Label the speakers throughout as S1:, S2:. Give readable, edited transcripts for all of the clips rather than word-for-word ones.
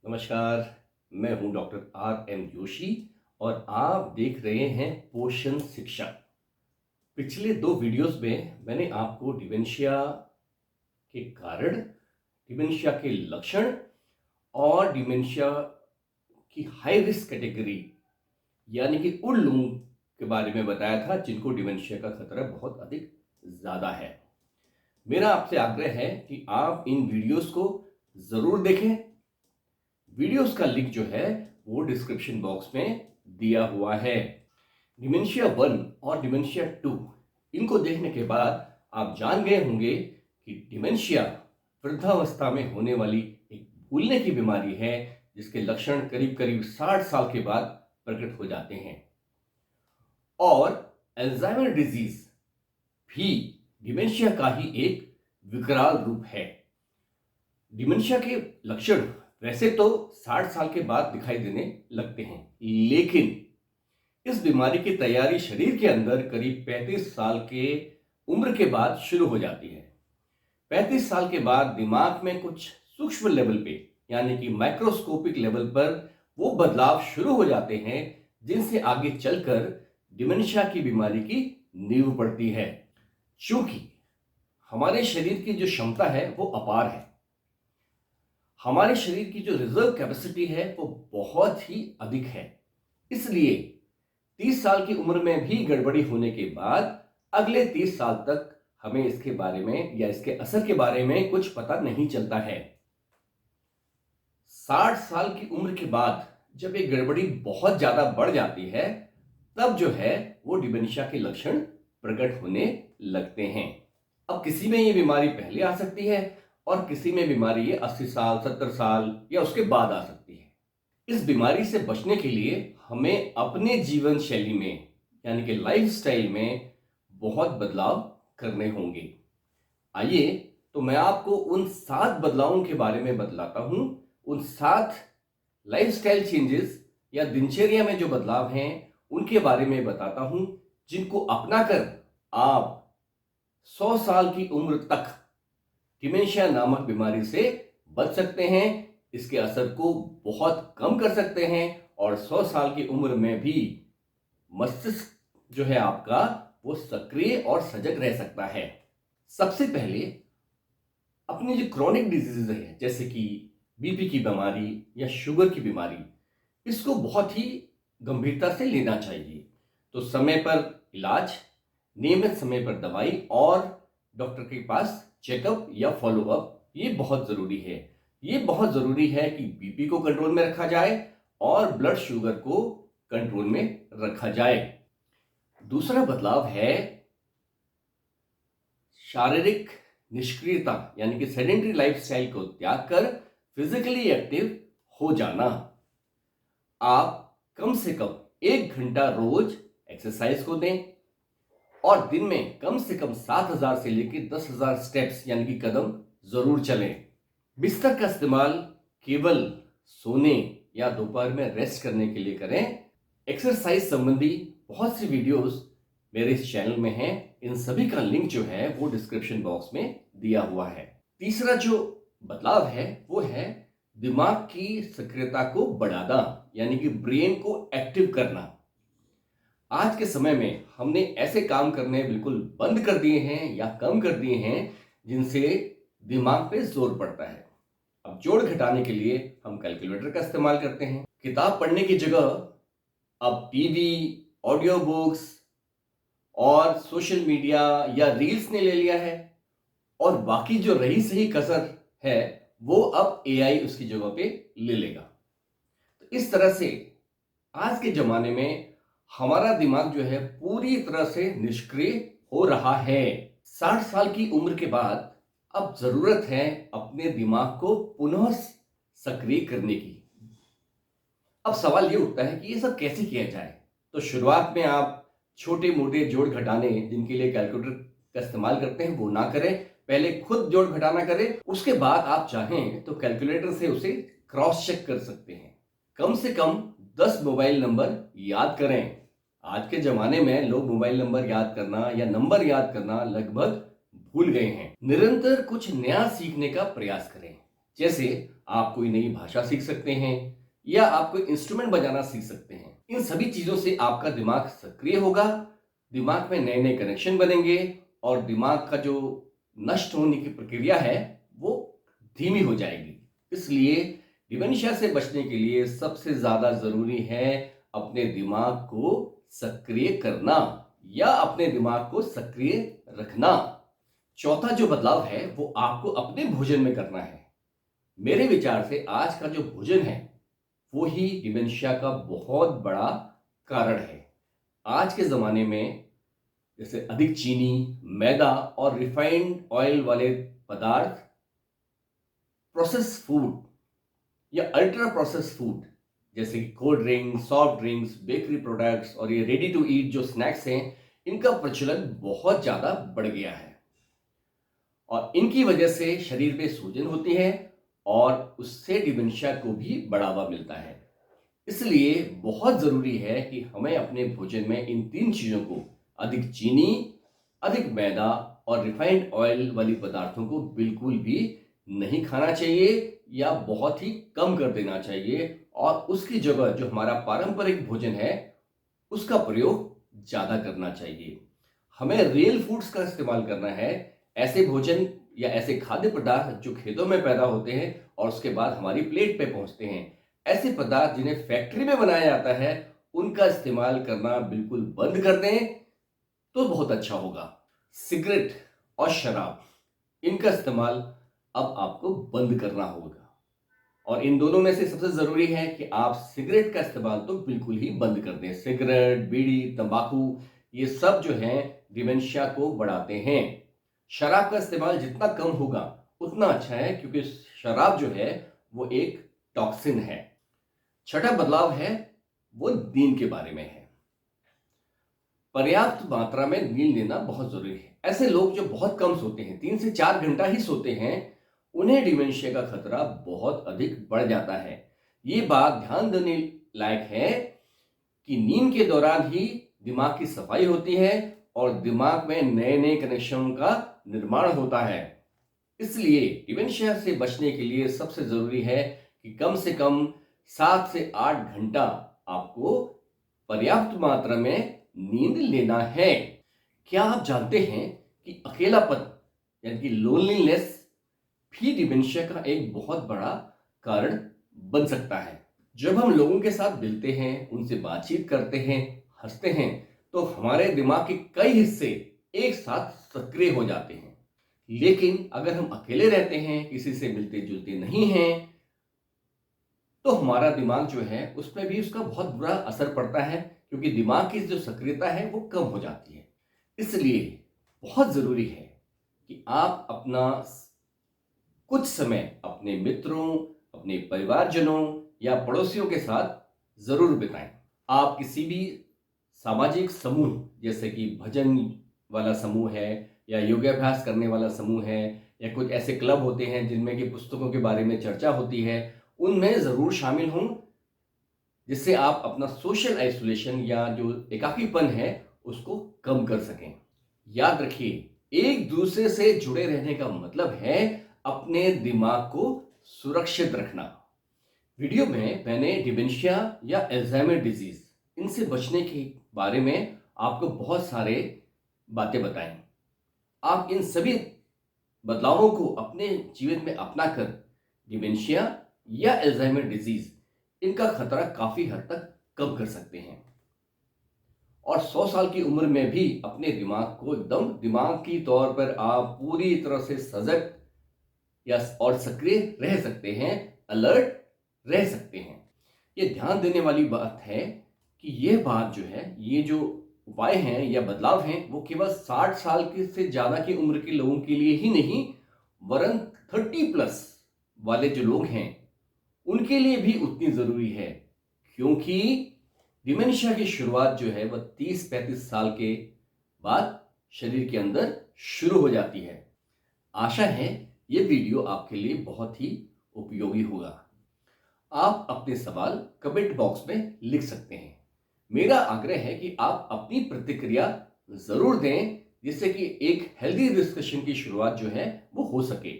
S1: नमस्कार। मैं हूं डॉक्टर आर एम जोशी और आप देख रहे हैं पोषण शिक्षा। पिछले दो वीडियोस में मैंने आपको डिमेंशिया के कारण, डिमेंशिया के लक्षण और डिमेंशिया की हाई रिस्क कैटेगरी यानी कि उन लोगों के बारे में बताया था जिनको डिमेंशिया का खतरा बहुत अधिक ज़्यादा है। मेरा आपसे आग्रह है कि आप इन वीडियोस को ज़रूर देखें। वीडियोस का लिंक जो है वो डिस्क्रिप्शन बॉक्स में दिया हुआ है। डिमेंशिया 1 और डिमेंशिया 2 इनको देखने के बाद आप जान गए होंगे कि डिमेंशिया वृद्धावस्था में होने वाली एक भूलने की बीमारी है जिसके लक्षण करीब करीब 60 साल के बाद प्रकट हो जाते हैं। और अल्जाइमर डिजीज भी डिमेंशिया का ही एक विकराल रूप है। डिमेंशिया के लक्षण वैसे तो 60 साल के बाद दिखाई देने लगते हैं, लेकिन इस बीमारी की तैयारी शरीर के अंदर करीब 35 साल के उम्र के बाद शुरू हो जाती है। 35 साल के बाद दिमाग में कुछ सूक्ष्म लेवल पे यानी कि माइक्रोस्कोपिक लेवल पर वो बदलाव शुरू हो जाते हैं जिनसे आगे चलकर डिमेंशिया की बीमारी की नींव पड़ती है। क्योंकि हमारे शरीर की जो क्षमता है वो अपार है, हमारे शरीर की जो रिजर्व कैपेसिटी है वो बहुत ही अधिक है। इसलिए 30 साल की उम्र में भी गड़बड़ी होने के बाद अगले 30 साल तक हमें इसके बारे में या इसके असर के बारे में कुछ पता नहीं चलता है। 60 साल की उम्र के बाद जब ये गड़बड़ी बहुत ज्यादा बढ़ जाती है तब जो है वो डिमेंशिया के लक्षण प्रकट होने लगते हैं। अब किसी में ये बीमारी पहले आ सकती है और किसी में बीमारी ये 80 साल 70 साल या उसके बाद आ सकती है। इस बीमारी से बचने के लिए हमें अपने जीवन शैली में यानी कि लाइफस्टाइल में बहुत बदलाव करने होंगे। आइए तो मैं आपको उन 7 बदलावों के बारे में बतलाता हूं, उन 7 लाइफस्टाइल चेंजेस या दिनचर्या में जो बदलाव हैं उनके बारे में बताता हूं जिनको अपनाकर आप 100 साल की उम्र तक डिमेंशिया नामक बीमारी से बच सकते हैं, इसके असर को बहुत कम कर सकते हैं और 100 साल की उम्र में भी मस्तिष्क जो है आपका वो सक्रिय और सजग रह सकता है। सबसे पहले अपनी जो क्रॉनिक डिजीज है जैसे कि बीपी की बीमारी या शुगर की बीमारी, इसको बहुत ही गंभीरता से लेना चाहिए। तो समय पर इलाज, नियमित समय पर दवाई और डॉक्टर के पास चेकअप या फॉलोअप ये बहुत ज़रूरी है। ये बहुत ज़रूरी है कि बीपी को कंट्रोल में रखा जाए और ब्लड शुगर को कंट्रोल में रखा जाए। दूसरा बदलाव है शारीरिक निष्क्रियता यानी कि सेडेंटरी लाइफस्टाइल को त्याग कर फिजिकली एक्टिव हो जाना। आप कम से कम 1 घंटा रोज एक्सरसाइज को दें और दिन में कम से कम 7,000 से लेकर 10,000 स्टेप्स यानी कि कदम जरूर चलें। बिस्तर का इस्तेमाल केवल सोने या दोपहर में रेस्ट करने के लिए करें। एक्सरसाइज संबंधी बहुत सी वीडियोस मेरे इस चैनल में हैं, इन सभी का लिंक जो है वो डिस्क्रिप्शन बॉक्स में दिया हुआ है। तीसरा जो बदलाव है वो है दिमाग की सक्रियता को बढ़ाना यानी कि ब्रेन को एक्टिव करना। आज के समय में हमने ऐसे काम करने बिल्कुल बंद कर दिए हैं या कम कर दिए हैं जिनसे दिमाग पे जोर पड़ता है। अब जोड़ घटाने के लिए हम कैलकुलेटर का इस्तेमाल करते हैं। किताब पढ़ने की जगह अब टीवी, ऑडियो बुक्स और सोशल मीडिया या रील्स ने ले लिया है और बाकी जो रही सही कसर है वो अब एआई उसकी जगह पे ले लेगा। तो इस तरह से आज के जमाने में हमारा दिमाग जो है पूरी तरह से निष्क्रिय हो रहा है। 60 साल की उम्र के बाद अब जरूरत है अपने दिमाग को पुनः सक्रिय करने की। अब सवाल ये उठता है कि ये सब कैसे किया जाए। तो शुरुआत में आप छोटे मोटे जोड़ घटाने जिनके लिए कैलकुलेटर का इस्तेमाल करते हैं वो ना करें, पहले खुद जोड़ घटाना करें। उसके बाद आप चाहें तो कैलकुलेटर से उसे क्रॉस चेक कर सकते हैं। कम से कम 10 मोबाइल नंबर याद करें। आज के जमाने में लोग मोबाइल नंबर याद करना या नंबर याद करना लगभग भूल गए हैं। निरंतर कुछ नया सीखने का प्रयास करें, जैसे आप कोई नई भाषा सीख सकते हैं या आप कोई इंस्ट्रूमेंट बजाना सीख सकते हैं। इन सभी चीजों से आपका दिमाग सक्रिय होगा, दिमाग में नए नए कनेक्शन बनेंगे और दिमाग का जो नष्ट होने की प्रक्रिया है वो धीमी हो जाएगी। इसलिए डिमेंशिया से बचने के लिए सबसे ज्यादा जरूरी है अपने दिमाग को सक्रिय करना या अपने दिमाग को सक्रिय रखना। चौथा जो बदलाव है वो आपको अपने भोजन में करना है। मेरे विचार से आज का जो भोजन है वो ही डिमेंशिया का बहुत बड़ा कारण है। आज के जमाने में जैसे अधिक चीनी, मैदा और रिफाइंड ऑयल वाले पदार्थ, प्रोसेस फूड या अल्ट्रा प्रोसेस फूड जैसे कि cold drinks, soft drinks, bakery products और ये रेडी टू ईट जो स्नैक्स हैं, इनका प्रचलन बहुत ज्यादा बढ़ गया है और इनकी वजह से शरीर में सूजन होती है और उससे डिमेंशिया को भी बढ़ावा मिलता है। इसलिए बहुत जरूरी है कि हमें अपने भोजन में इन तीन चीजों को, अधिक चीनी, अधिक मैदा और रिफाइंड ऑयल वाली पदार्थों को बिल्कुल भी नहीं खाना चाहिए या बहुत ही कम कर देना चाहिए और उसकी जगह जो हमारा पारंपरिक भोजन है उसका प्रयोग ज्यादा करना चाहिए। हमें रियल फूड्स का इस्तेमाल करना है, ऐसे भोजन या ऐसे खाद्य पदार्थ जो खेतों में पैदा होते हैं और उसके बाद हमारी प्लेट पे पहुंचते हैं। ऐसे पदार्थ जिन्हें फैक्ट्री में बनाया जाता है उनका इस्तेमाल करना बिल्कुल बंद कर दें तो बहुत अच्छा होगा। सिगरेट और शराब, इनका इस्तेमाल अब आपको बंद करना होगा और इन दोनों में से सबसे जरूरी है कि आप सिगरेट का इस्तेमाल तो बिल्कुल ही बंद कर दें। सिगरेट, बीड़ी, तंबाकू, ये सब जो है डिमेंशिया को बढ़ाते हैं। शराब का इस्तेमाल जितना कम होगा उतना अच्छा है क्योंकि शराब जो है वो एक टॉक्सिन है। छठा बदलाव है वो नींद के बारे में है। पर्याप्त मात्रा में नींद लेना बहुत जरूरी है। ऐसे लोग जो बहुत कम सोते हैं, 3 से 4 घंटा ही सोते हैं, उन्हें डिमेंशिया का खतरा बहुत अधिक बढ़ जाता है। ये बात ध्यान देने लायक है कि नींद के दौरान ही दिमाग की सफाई होती है और दिमाग में नए नए कनेक्शन का निर्माण होता है। इसलिए डिमेंशिया से बचने के लिए सबसे जरूरी है कि कम से कम 7 से 8 घंटा आपको पर्याप्त मात्रा में नींद लेना है। क्या आप जानते हैं कि अकेलापन यानी कि लोनलीनेस भी डिमेंशिया का एक बहुत बड़ा कारण बन सकता है। जब हम लोगों के साथ मिलते हैं, उनसे बातचीत करते हैं, हंसते हैं, तो हमारे दिमाग के कई हिस्से एक साथ सक्रिय हो जाते हैं। लेकिन अगर हम अकेले रहते हैं, किसी से मिलते जुलते नहीं हैं, तो हमारा दिमाग जो है उस पर भी उसका बहुत बुरा असर पड़ता है क्योंकि दिमाग की जो सक्रियता है वो कम हो जाती है। इसलिए बहुत जरूरी है कि आप अपना कुछ समय अपने मित्रों, अपने परिवारजनों या पड़ोसियों के साथ जरूर बिताएं। आप किसी भी सामाजिक समूह जैसे कि भजन वाला समूह है या योगाभ्यास करने वाला समूह है या कुछ ऐसे क्लब होते हैं जिनमें कि पुस्तकों के बारे में चर्चा होती है, उनमें जरूर शामिल हों जिससे आप अपना सोशल आइसोलेशन या जो एकाकीपन है उसको कम कर सकें। याद रखिए, एक दूसरे से जुड़े रहने का मतलब है अपने दिमाग को सुरक्षित रखना। वीडियो में मैंने डिमेंशिया या अल्जाइमर डिजीज, इनसे बचने के बारे में आपको बहुत सारे बातें बताई। आप इन सभी बदलावों को अपने जीवन में अपनाकर डिमेंशिया या अल्जाइमर डिजीज, इनका खतरा काफी हद तक कम कर सकते हैं और 100 साल की उम्र में भी अपने दिमाग को एकदम दिमागी तौर पर आप पूरी तरह से सजग या और सक्रिय रह सकते हैं, अलर्ट रह सकते हैं। ये ध्यान देने वाली बात है कि ये बात जो है, ये जो उपाय हैं या बदलाव हैं, वो केवल 60 साल के से ज्यादा की उम्र के लोगों के लिए ही नहीं, वरन 30+ वाले जो लोग हैं उनके लिए भी उतनी जरूरी है क्योंकि डिमेंशिया की शुरुआत जो है वह 30-35 साल के बाद शरीर के अंदर शुरू हो जाती है। आशा है ये वीडियो आपके लिए बहुत ही उपयोगी होगा। आप अपने सवाल कमेंट बॉक्स में लिख सकते हैं। मेरा आग्रह है कि आप अपनी प्रतिक्रिया जरूर दें जिससे कि एक हेल्दी डिस्कशन की शुरुआत जो है वो हो सके।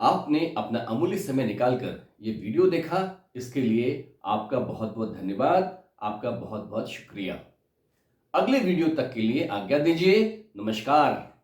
S1: आपने अपना अमूल्य समय निकालकर ये वीडियो देखा, इसके लिए आपका बहुत बहुत धन्यवाद, आपका बहुत बहुत शुक्रिया। अगले वीडियो तक के लिए आज्ञा दीजिए। नमस्कार।